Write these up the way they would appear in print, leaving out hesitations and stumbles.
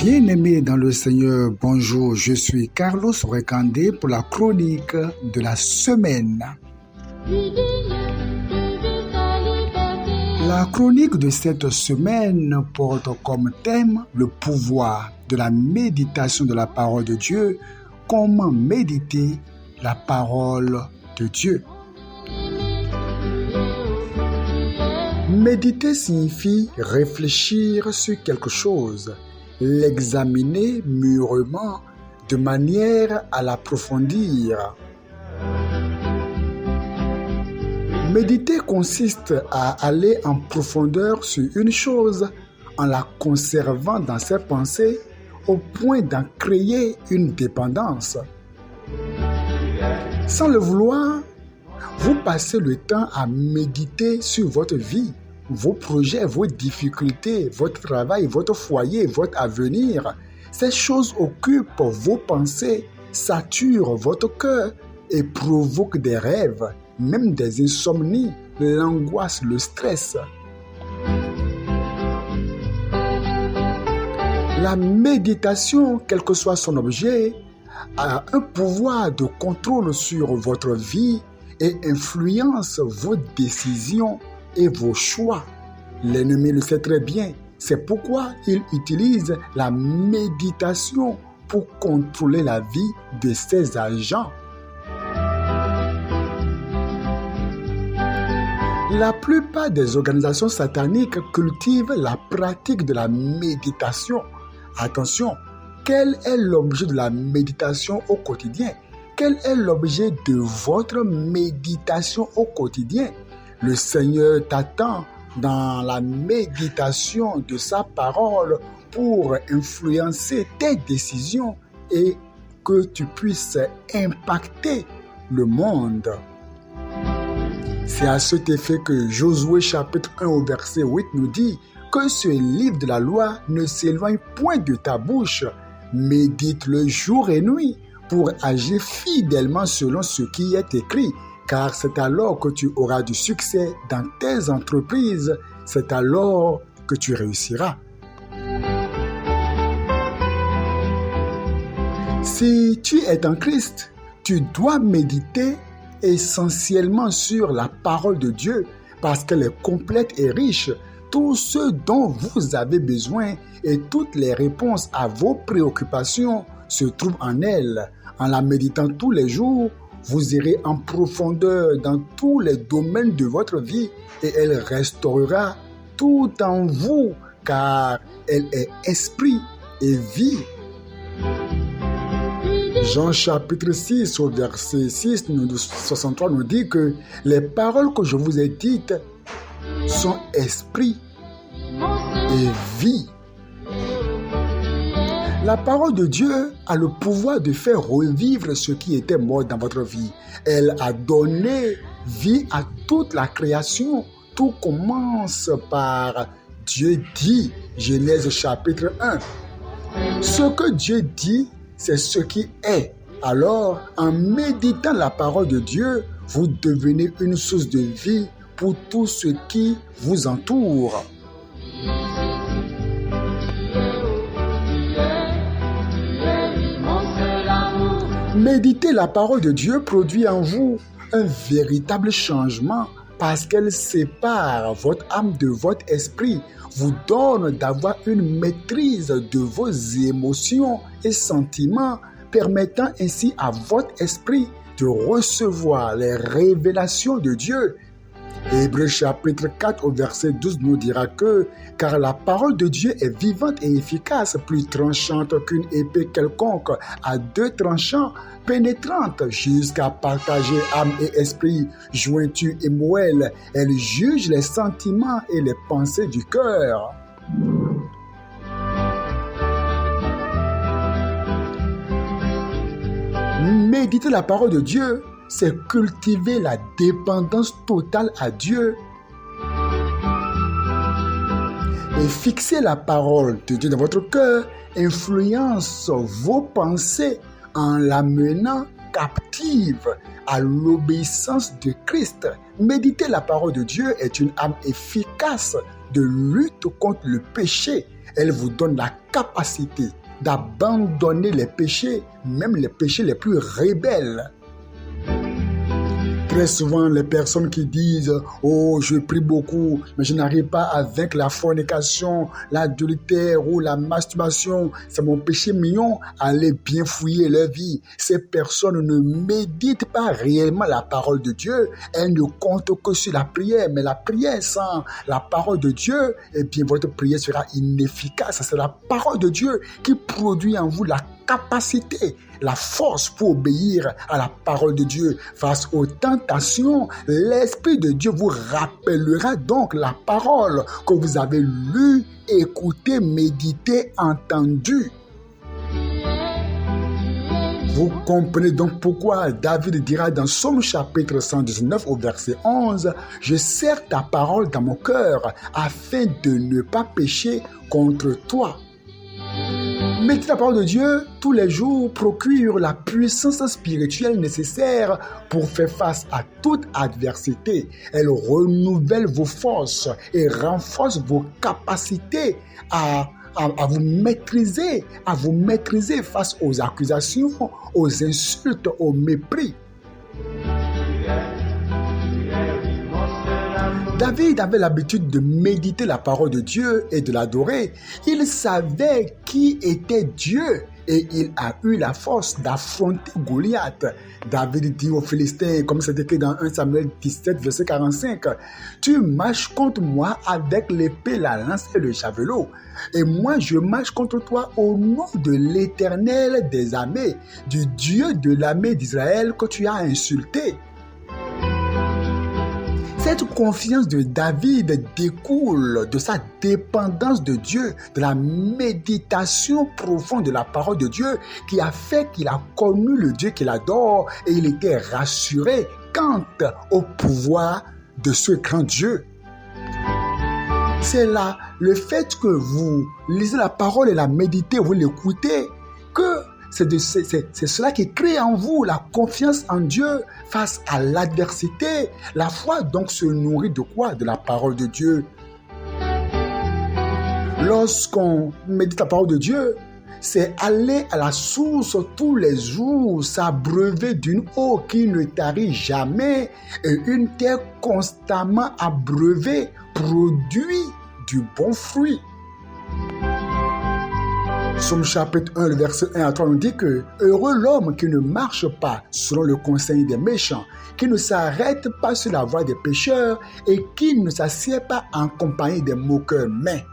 Bien-aimés dans le Seigneur, bonjour, je suis Carlos Recandé pour la chronique de la semaine. La chronique de cette semaine porte comme thème le pouvoir de la méditation de la parole de Dieu. Comment méditer la parole de Dieu? Méditer signifie réfléchir sur quelque chose, l'examiner mûrement de manière à l'approfondir. Méditer consiste à aller en profondeur sur une chose en la conservant dans ses pensées au point d'en créer une dépendance. Sans le vouloir, vous passez le temps à méditer sur votre vie, vos projets, vos difficultés, votre travail, votre foyer, votre avenir. Ces choses occupent vos pensées, saturent votre cœur et provoquent des rêves, même des insomnies, l'angoisse, le stress. La méditation, quel que soit son objet, a un pouvoir de contrôle sur votre vie et influence vos décisions et vos choix. L'ennemi le sait très bien. C'est pourquoi il utilise la méditation pour contrôler la vie de ses agents. La plupart des organisations sataniques cultivent la pratique de la méditation. Attention, quel est l'objet de la méditation au quotidien? Quel est l'objet de votre méditation au quotidien? Le Seigneur t'attend dans la méditation de sa parole pour influencer tes décisions et que tu puisses impacter le monde. C'est à cet effet que Josué chapitre 1 au verset 8 nous dit que ce livre de la loi ne s'éloigne point de ta bouche. Médite-le jour et nuit pour agir fidèlement selon ce qui est écrit, car c'est alors que tu auras du succès dans tes entreprises, c'est alors que tu réussiras. Si tu es en Christ, tu dois méditer essentiellement sur la parole de Dieu parce qu'elle est complète et riche. Tout ce dont vous avez besoin et toutes les réponses à vos préoccupations se trouvent en elle. En la méditant tous les jours, vous irez en profondeur dans tous les domaines de votre vie et elle restaurera tout en vous car elle est esprit et vie. Jean chapitre 6 au verset 63 nous dit que les paroles que je vous ai dites sont esprit et vie. La parole de Dieu a le pouvoir de faire revivre ce qui était mort dans votre vie. Elle a donné vie à toute la création. Tout commence par Dieu dit, Genèse chapitre 1. Ce que Dieu dit, c'est ce qui est. Alors, en méditant la parole de Dieu, vous devenez une source de vie pour tout ce qui vous entoure. Méditer la parole de Dieu produit en vous un véritable changement parce qu'elle sépare votre âme de votre esprit, vous donne d'avoir une maîtrise de vos émotions et sentiments, permettant ainsi à votre esprit de recevoir les révélations de Dieu. Hébreux chapitre 4 au verset 12 nous dira que « Car la parole de Dieu est vivante et efficace, plus tranchante qu'une épée quelconque, à deux tranchants, pénétrante jusqu'à partager âme et esprit, jointure et moelle. Elle juge les sentiments et les pensées du cœur. » Méditer la parole de Dieu, c'est cultiver la dépendance totale à Dieu et fixer la parole de Dieu dans votre cœur influence vos pensées en l'amenant captive à l'obéissance de Christ. Méditer la parole de Dieu est une arme efficace de lutte contre le péché Elle vous donne la capacité d'abandonner les péchés, même les péchés les plus rebelles. Très souvent, les personnes qui disent « Oh, je prie beaucoup, mais je n'arrive pas à vaincre la fornication, l'adultère ou la masturbation, c'est mon péché mignon. » Allez bien fouiller leur vie. Ces personnes ne méditent pas réellement la parole de Dieu. Elles ne comptent que sur la prière. Mais la prière sans la parole de Dieu, eh bien, votre prière sera inefficace. C'est la parole de Dieu qui produit en vous la capacité, la force pour obéir à la parole de Dieu. Face aux tentations, l'Esprit de Dieu vous rappellera donc la parole que vous avez lue, écoutée, méditée, entendue. Vous comprenez donc pourquoi David dira dans Psaume chapitre 119 au verset 11 « Je serre ta parole dans mon cœur afin de ne pas pécher contre toi. » Méditer la parole de Dieu tous les jours procure la puissance spirituelle nécessaire pour faire face à toute adversité. Elle renouvelle vos forces et renforce vos capacités à vous maîtriser face aux accusations, aux insultes, au mépris. David avait l'habitude de méditer la parole de Dieu et de l'adorer. Il savait qui était Dieu et il a eu la force d'affronter Goliath. David dit aux Philistins, comme c'est écrit dans 1 Samuel 17, verset 45, « Tu marches contre moi avec l'épée, la lance et le javelot. Et moi, je marche contre toi au nom de l'Éternel des armées, du Dieu de l'armée d'Israël que tu as insulté. » Cette confiance de David découle de sa dépendance de Dieu, de la méditation profonde de la parole de Dieu qui a fait qu'il a connu le Dieu qu'il adore et il était rassuré quant au pouvoir de ce grand Dieu. C'est là le fait que vous lisez la parole et la méditez, vous l'écoutez, que c'est cela qui crée en vous la confiance en Dieu face à l'adversité. La foi donc se nourrit de quoi? De la parole de Dieu. Lorsqu'on médite la parole de Dieu, c'est aller à la source tous les jours, s'abreuver d'une eau qui ne tarit jamais, et une terre constamment abreuvée produit du bon fruit. Psaume chapitre 1, le verset 1 à 3 nous dit que « Heureux l'homme qui ne marche pas selon le conseil des méchants, qui ne s'arrête pas sur la voie des pécheurs et qui ne s'assied pas en compagnie des moqueurs, mais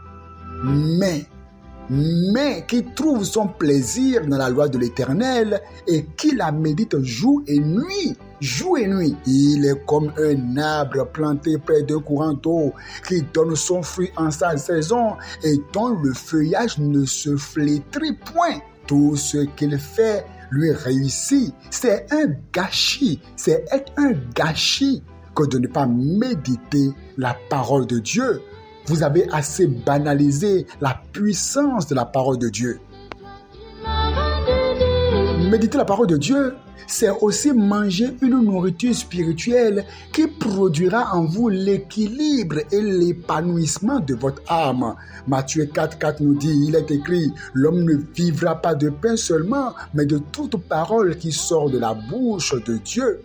qui trouve son plaisir dans la loi de l'Éternel et qui la médite jour et nuit. Jour et nuit, il est comme un arbre planté près d'un courant d'eau qui donne son fruit en sa saison et dont le feuillage ne se flétrit point. Tout ce qu'il fait lui réussit. C'est un gâchis que de ne pas méditer la parole de Dieu. Vous avez assez banalisé la puissance de la parole de Dieu. Méditer la parole de Dieu, c'est aussi manger une nourriture spirituelle qui produira en vous l'équilibre et l'épanouissement de votre âme. Matthieu 4,4 nous dit, il est écrit, « L'homme ne vivra pas de pain seulement, mais de toute parole qui sort de la bouche de Dieu. »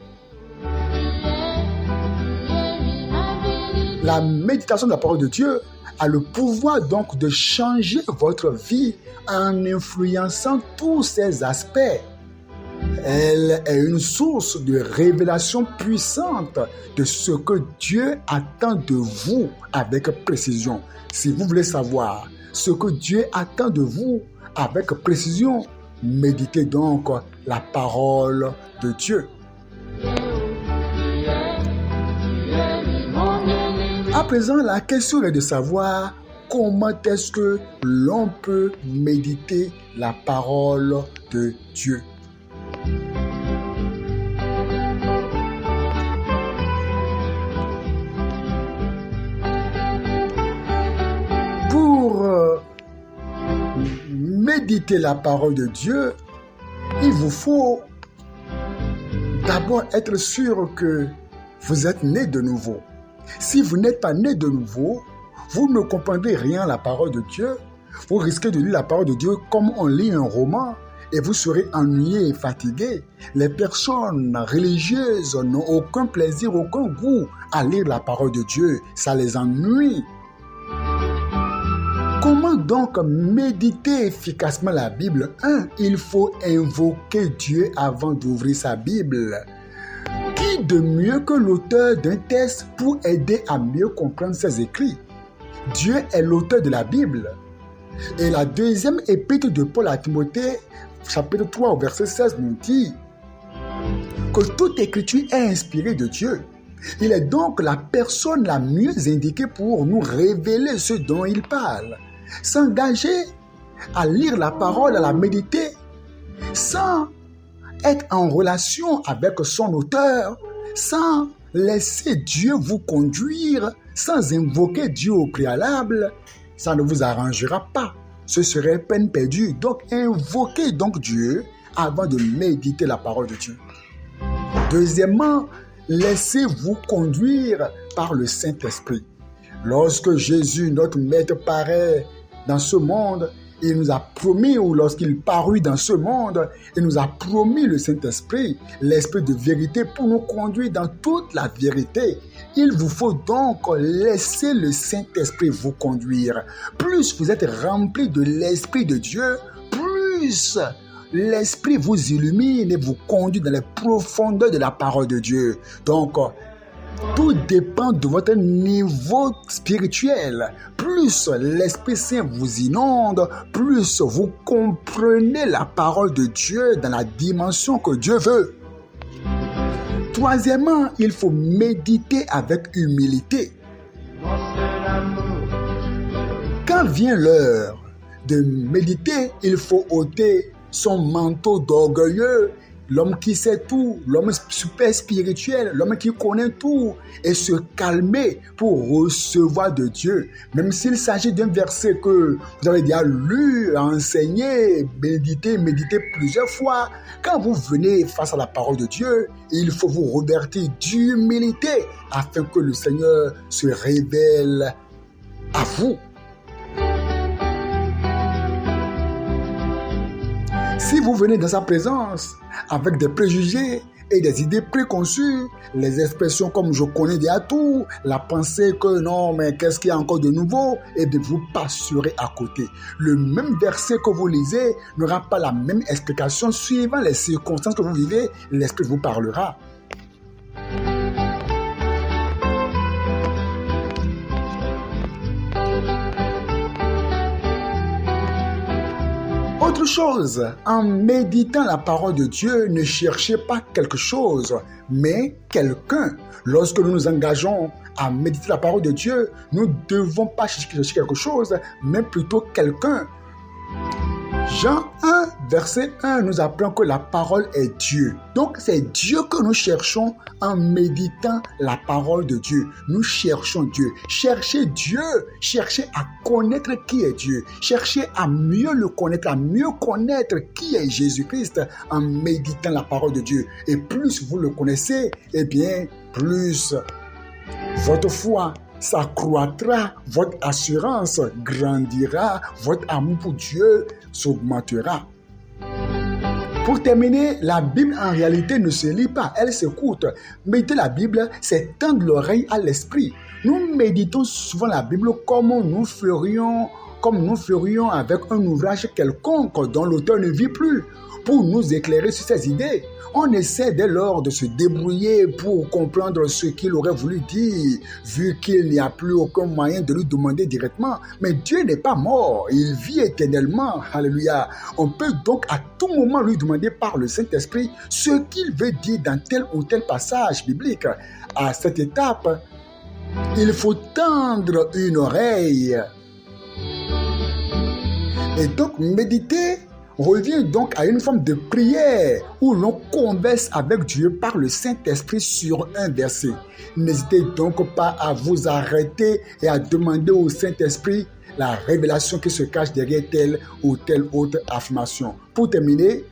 La méditation de la parole de Dieu a le pouvoir donc de changer votre vie en influençant tous ces aspects. Elle est une source de révélation puissante de ce que Dieu attend de vous avec précision. Si vous voulez savoir ce que Dieu attend de vous avec précision, méditez donc la parole de Dieu. À présent, la question est de savoir comment est-ce que l'on peut méditer la parole de Dieu. Pour méditer la parole de Dieu, il vous faut d'abord être sûr que vous êtes né de nouveau. Si vous n'êtes pas né de nouveau, vous ne comprendrez rien à la parole de Dieu, Vous risquez de lire la parole de Dieu comme on lit un roman et vous serez ennuyé et fatigué. Les personnes religieuses n'ont aucun plaisir, aucun goût à lire la parole de Dieu. Ça les ennuie. Comment donc méditer efficacement la Bible? 1. Il faut invoquer Dieu avant d'ouvrir sa Bible. Qui de mieux que l'auteur d'un texte pour aider à mieux comprendre ses écrits? Dieu est l'auteur de la Bible. Et la deuxième épître de Paul à Timothée, chapitre 3, verset 16, nous dit que toute écriture est inspirée de Dieu. Il est donc la personne la mieux indiquée pour nous révéler ce dont il parle. S'engager à lire la parole, à la méditer, sans être en relation avec son auteur, sans laisser Dieu vous conduire, sans invoquer Dieu au préalable, ça ne vous arrangera pas. Ce serait peine perdue. Donc, invoquez donc Dieu avant de méditer la parole de Dieu. Deuxièmement, laissez-vous conduire par le Saint-Esprit. Lorsque Jésus, notre Maître, paraît dans ce monde, il nous a promis, ou lorsqu'il parut dans ce monde, il nous a promis le Saint-Esprit, l'Esprit de vérité pour nous conduire dans toute la vérité. Il vous faut donc laisser le Saint-Esprit vous conduire. Plus vous êtes rempli de l'Esprit de Dieu, plus l'Esprit vous illumine et vous conduit dans les profondeurs de la parole de Dieu. Donc, tout dépend de votre niveau spirituel. Plus l'Esprit Saint vous inonde, plus vous comprenez la parole de Dieu dans la dimension que Dieu veut. Troisièmement, il faut méditer avec humilité. Quand vient l'heure de méditer, il faut ôter son manteau d'orgueilleux, l'homme qui sait tout, l'homme super spirituel, l'homme qui connaît tout, et se calmer pour recevoir de Dieu. Même s'il s'agit d'un verset que vous avez déjà lu, enseigné, médité plusieurs fois, quand vous venez face à la parole de Dieu, il faut vous revêtir d'humilité afin que le Seigneur se révèle à vous. Si vous venez dans sa présence avec des préjugés et des idées préconçues, les expressions comme je connais déjà tout, la pensée que non, mais qu'est-ce qu'il y a encore de nouveau, et bien vous passerez à côté. Le même verset que vous lisez n'aura pas la même explication suivant les circonstances que vous vivez, l'Esprit vous parlera. Autre chose, en méditant la parole de Dieu, ne cherchez pas quelque chose, mais quelqu'un. Lorsque nous nous engageons à méditer la parole de Dieu, nous ne devons pas chercher quelque chose, mais plutôt quelqu'un. Jean 1, verset 1 nous apprend que la parole est Dieu. Donc c'est Dieu que nous cherchons en méditant la parole de Dieu. Nous cherchons Dieu. Cherchez Dieu, cherchez à connaître qui est Dieu. Cherchez à mieux le connaître, à mieux connaître qui est Jésus-Christ en méditant la parole de Dieu. Et plus vous le connaissez, eh bien, plus votre foi s'accroîtra, votre assurance grandira, votre amour pour Dieu s'augmentera. Pour terminer, la Bible en réalité ne se lit pas, elle s'écoute. Méditer la Bible, c'est tendre l'oreille à l'esprit. Nous méditons souvent la Bible comme nous ferions avec un ouvrage quelconque dont l'auteur ne vit plus, pour nous éclairer sur ses idées. On essaie dès lors de se débrouiller pour comprendre ce qu'il aurait voulu dire, vu qu'il n'y a plus aucun moyen de lui demander directement. Mais Dieu n'est pas mort, il vit éternellement. Alléluia. On peut donc à tout moment lui demander par le Saint-Esprit ce qu'il veut dire dans tel ou tel passage biblique. À cette étape, il faut tendre une oreille. Et donc méditer revient donc à une forme de prière où l'on converse avec Dieu par le Saint-Esprit sur un verset. N'hésitez donc pas à vous arrêter et à demander au Saint-Esprit la révélation qui se cache derrière telle ou telle autre affirmation. Pour terminer,